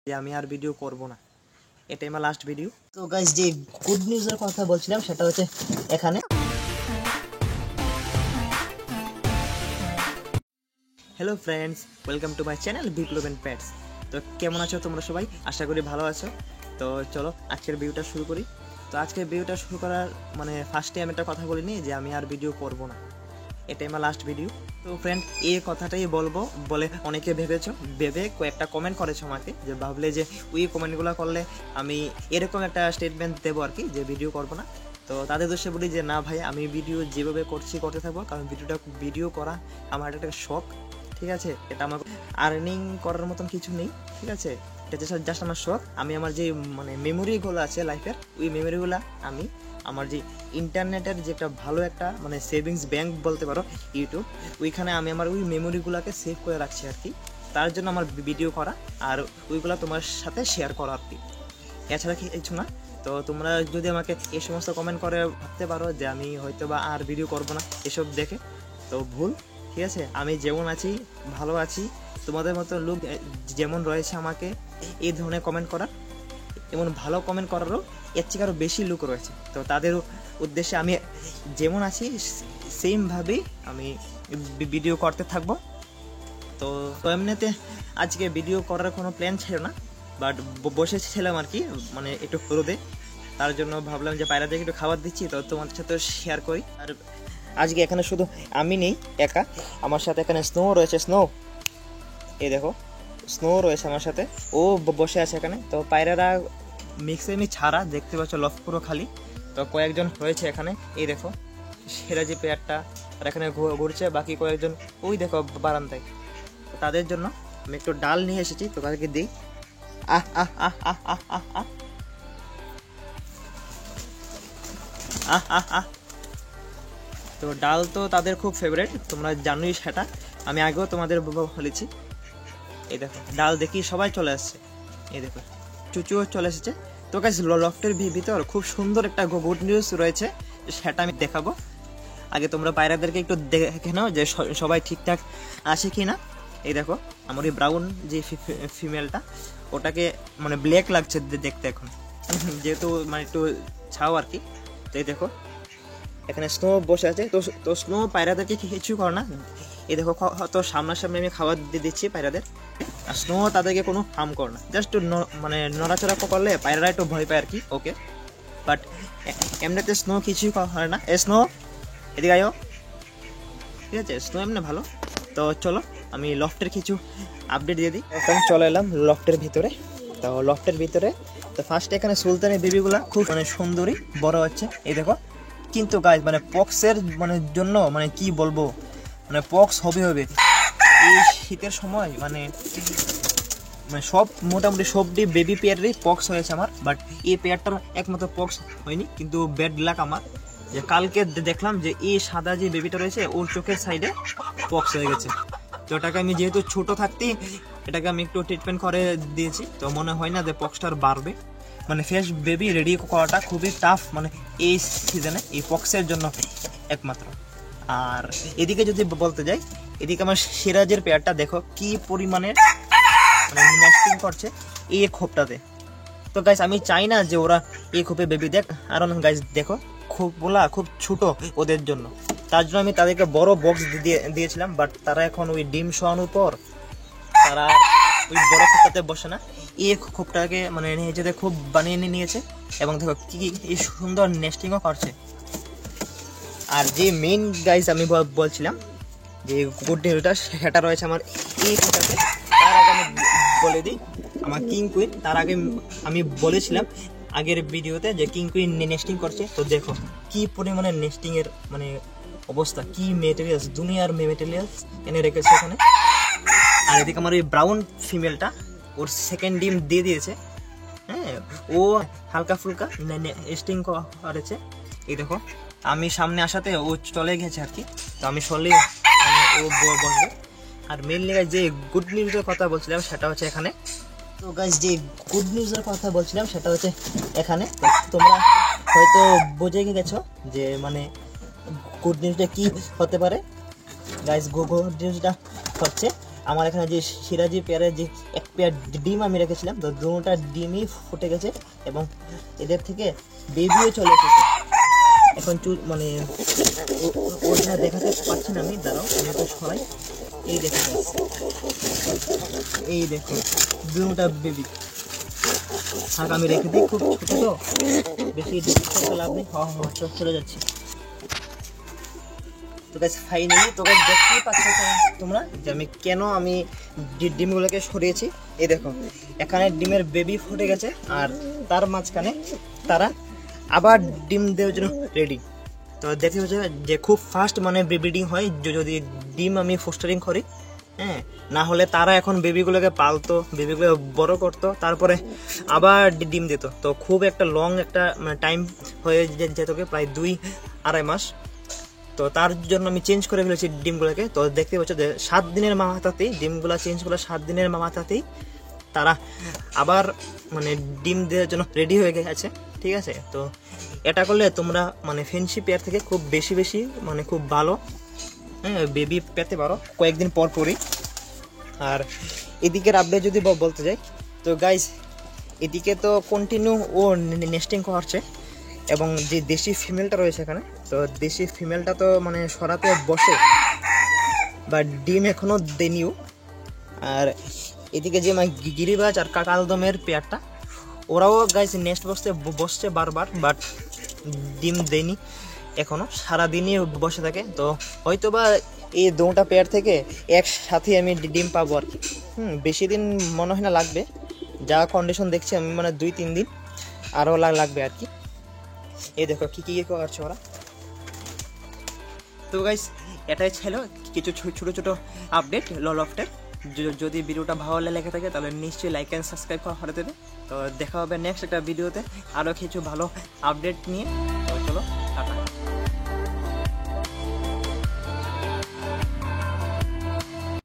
যে আমি আর ভিডিও করব না, এটাই আমার লাস্ট ভিডিও। তো গাইস যে গুড নিউজের কথা বলছিলাম সেটা হচ্ছে এখানে। Hello friends, welcome to my channel Biplab and pets. তো কেমন আছো তোমরা সবাই? আশা করি ভালো আছো। তো চলো আজকের ভিডিওটা শুরু করি। তো আজকের ভিডিওটা শুরু করার ফার্স্টে আমি একটা কথা বলিনি যে আমি আর ভিডিও করব না, এটাই আমার লাস্ট ভিডিও। তো ফ্রেন্ড, এই কথাটাই বলবো বলে অনেকে ভেবে কয়েকটা কমেন্ট করেছো আমাকে, যে ভাবলে যে ওই কমেন্টগুলো করলে আমি এরকম একটা স্টেটমেন্ট দেবো আর কি, যে ভিডিও করবো না। তো তাদের দোষে বলি যে না ভাই, আমি ভিডিও যেভাবে করতে থাকবো, কারণ ভিডিও করা আমার একটা শখ, ঠিক আছে? এটা আমার আর্নিং করার মতন কিছু নেই, ঠিক আছে? এটা জাস্ট আমার শখ। আমি আমার যে মেমোরিগুলো আছে লাইফের, ওই মেমোরিগুলো আমি আমার যে ইন্টারনেটের যে একটা ভালো একটা সেভিংস ব্যাংক বলতে পারো ইউটিউব, ওইখানে আমি আমার ওই মেমোরিগুলোকে সেভ করে রাখছি আর কি। তার জন্য আমার ভিডিও করা আর ওইগুলো তোমার সাথে শেয়ার করা আর কি, এছাড়া কিছু না। তো তোমরা যদি আমাকে এই সমস্ত কমেন্ট করে ভাবতে পারো যে আমি হয়তো বা আর ভিডিও করবো না এসব দেখে, তো ভুল, ঠিক আছে? আমি যেমন আছি ভালো আছি, তোমাদের মতো লোক যেমন রয়েছে আমাকে এই ধরনের কমেন্ট করার, এমন ভালো কমেন্ট করারও এর থেকে আরও বেশি লোক রয়েছে। তো তাদের উদ্দেশ্যে আমি যেমন আছি সেমভাবেই আমি ভিডিও করতে থাকবো। তো এমনিতে আজকে ভিডিও করার কোনো প্ল্যান ছিল না, বাট বসেছিলাম আর কি, একটু রোদে। তার জন্য ভাবলাম যে পায়রাদেরকে একটু খাবার দিচ্ছি, তো তোমাদের সাথে শেয়ার করি। আর আজকে এখানে শুধু আমি নেই একা, আমার সাথে এখানে স্নো রয়েছে। স্নো, এই দেখো স্নো রয়েছে আমার সাথে, ও বসে আছে এখানে। তো পায়রারা মিক্সেমি ছাড়া, দেখতে পাচ্ছ লফ পুরো খালি। তো কয়েকজন হয়েছে এখানে, এই দেখো সেরা যে পেয়ারটা আর এখানে ঘুরছে, বাকি কয়েকজন ওই দেখো বারান্দায়। তাদের জন্য আমি একটু ডাল নিয়ে এসেছি, তো তাদেরকে দিই। আহ আহ আহ আহ আহ আহ আহ আহ আহ আহ। তো ডাল তো তাদের খুব ফেভারিট, তোমরা জানোই সেটা, আমি আগেও তোমাদের বলেছি। এই দেখো ডাল দেখি সবাই চলে আসছে, এই দেখো চুচুও চলে এসেছে। তো গাইস লফটের ভিতর খুব সুন্দর একটা গুড নিউজ রয়েছে, সেটা আমি দেখাবো। আগে তোমরা পায়রাদেরকে একটু দেখে নাও যে সবাই ঠিকঠাক আছে কি না। এই দেখো আমার ওই ব্রাউন যে ফিমেলটা, ওটাকে ব্ল্যাক লাগছে দেখতে এখন, যেহেতু একটু ছাও আর কি। তো এই দেখো এখানে স্নো বসে আছে। তো স্নো পায়রাদেরকে কিছু করে না, এই দেখো তো সামনাসামনি আমি খাবার দিয়ে দিচ্ছি পায়রাদের। আর স্নো তাদেরকে কোনো হার্ম করে না, জাস্ট নড়াচড়া করলে পায়রারা একটু ভয় পায় আর কি, ওকে। বাট এমনিতে স্নো কিছুই করে না। স্নো এদিকে আয়ো, ঠিক আছে? স্নো এমনি ভালো। তো চলো আমি লফটের কিছু আপডেট দিয়ে দিই। এখন চলে এলাম লফটের ভিতরে। তো লফটের ভিতরে তো ফার্স্ট এখানে সুলতানের বেবিগুলা খুব সুন্দরী বড় হচ্ছে, এই দেখো। কিন্তু গাইস পক্সের জন্য কি বলবো, পক্স হবে এই শীতের সময়, সব মোটামুটি সবটি বেবি পেয়ারেরই পক্স হয়েছে আমার। বাট এই পেয়ারটার একমাত্র পক্স হয়নি, কিন্তু ব্যাড লাক আমার, যে কালকে দেখলাম যে এই সাদা যে বেবিটা রয়েছে ওর চোখের সাইডে পক্স হয়ে গেছে। তো এটাকে আমি যেহেতু ছোট থাকতেই এটাকে আমি একটু ট্রিটমেন্ট করে দিয়েছি, তো মনে হয় না যে পক্সটার বাড়বে। ফ্রেশ বেবি রেডি করাটা খুবই টাফ এই সিজনে, এই পক্সের জন্য একমাত্র। আর এদিকে যদি বলতে যাই, এদিকে আমার সিরাজের পেয়ারটা দেখো কি পরিমাণে নেস্টিং করছে এই খোপটাতে। তো গাইস আমি চাই না যে ওরা এই খোপে বেবি দেখ, কারণ গাইস দেখো খোপগুলা খুব ছোট ওদের জন্য, তার জন্য আমি তাদেরকে বড় বক্স দিয়েছিলাম। বাট তারা এখন ওই ডিম শোয়ানোর পর তারা ওই বড় খোপটাতে বসে না, এই খোপটাকে নিজেদের খুব বানিয়ে নিয়েছে। এবং দেখো কি এই সুন্দর নেস্টিংও করছে। আর যে মেইন গাইস আমি বলছিলাম যে গুড নিউজটা, সেটা রয়েছে আমার এই খোপটাতে। তার আগে আমি বলে দিই আমার কিং কুইন, তার আগে আমি বলেছিলাম আগের ভিডিওতে যে কিং কুইন নেস্টিং করছে। তো দেখো কি পরিমাণে নেস্টিং এর অবস্থা, কি মেটেরিয়ালস, দুনিয়ার মেটেরিয়ালস এনে রেখেছে এখানে। আর এদিকে আমার ওই ব্রাউন ফিমেলটা ওর সেকেন্ড ডিম দিয়ে দিয়েছে, হ্যাঁ, ও হালকা ফুলকা নেস্টিং করেছে। এই দেখো আমি সামনে আসাতে ও চলে গেছে আর কি, তো আমি সরলে ও বসবে। আর মেনলি যে গুড নিউজের কথা বলছিলাম সেটা হচ্ছে এখানে। তো গাইস যে গুড নিউজের কথা বলছিলাম সেটা হচ্ছে এখানে। তোমরা হয়তো বুঝে গেছো যে গুড নিউজটা কি হতে পারে। গাইস গুড নিউজটা হচ্ছে আমার এখানে যে সিরাজি পেয়ারের যে এক পেয়ার ডিম আমি রেখেছিলাম, তো দুটা ডিমই ফুটে গেছে এবং এদের থেকে বেবিও চলে এসেছে। এখন মানে ওটা দেখাতে পাচ্ছি না আমি, দাঁড়াও আমি তো সরাই। এই দেখো এই দেখো দুটা বেবি। থাক আমি রেখে দিই, খুব ছোটো তো, বেশি ডিস্টার্ব লাভ নেই। চলে যাচ্ছি। তো গাইস ফাইনালি তো গাইস দেখতেই পাচ্ছ তোমরা যে আমি ডিমগুলোকে সরিয়েছি। এই দেখো এখানে ডিমের বেবি ফুটে গেছে আর তার মাঝখানে তারা আবার ডিম দেওয়ার জন্য রেডি। তো দেখতে পাচ্ছ যে খুব ফাস্ট মানে ব্রিডিং হয় যদি ডিম আমি ফোস্টারিং করি। হ্যাঁ, না হলে তারা এখন বেবিগুলোকে পালতো, বেবিগুলো বড় করতো, তারপরে আবার ডিম দিত। তো খুব একটা লং একটা টাইম হয়ে যেত, প্রায় 2-2.5 মাস। তো তার জন্য আমি চেঞ্জ করে ফেলেছি ডিমগুলোকে। তো দেখতে পাচ্ছ যে 7 দিনের মাথাতেই ডিমগুলো চেঞ্জ করে, 7 দিনের মাথাতেই তারা আবার মানে ডিম দেওয়ার জন্য রেডি হয়ে গেছে। ঠিক আছে, তো এটা করলে তোমরা মানে ফেন্সি পেয়ার থেকে খুব বেশি মানে খুব ভালো বেবি পেতে পারো কয়েকদিন পর পরই। আর এদিকের আপডেট যদি বলতে যাই, তো গাইস এদিকে তো কন্টিনিউ ও নেস্টিং করছে এবং যে দেশি ফিমেলটা রয়েছে এখানে, তো দেশি ফিমেলটা তো মানে সরাতে বসে বা ডিম এখনো দেনিও। আর এদিকে যে মানে গিরিবাজ আর কাকালদমের পেয়ারটা, ওরাও গাইস নেস্ট বসছে বারবার, বাট ডিম দেয়নি এখনো, সারাদিনই বসে থাকে। তো হয়তো বা এই দুটা পেয়ার থেকে একসাথে আমি ডিম পাবো আর কি। বেশি দিন মনে হয় না লাগবে, যা কন্ডিশন দেখছি আমি, মানে 2-3 দিন আরও লাগবে আর কি। এই দেখো কি করছে ওরা। তো গাইস এটাই ছিল কিছু ছোটো ছোটো আপডেট লফটের। যদি ভিডিওটা ভালো লেগে থাকে তাহলে নিশ্চয়ই লাইক অ্যান্ড সাবস্ক্রাইব করে দেবে। তো দেখা হবে নেক্সট একটা ভিডিওতে আরও কিছু ভালো আপডেট নিয়ে। তো চলো টাটা।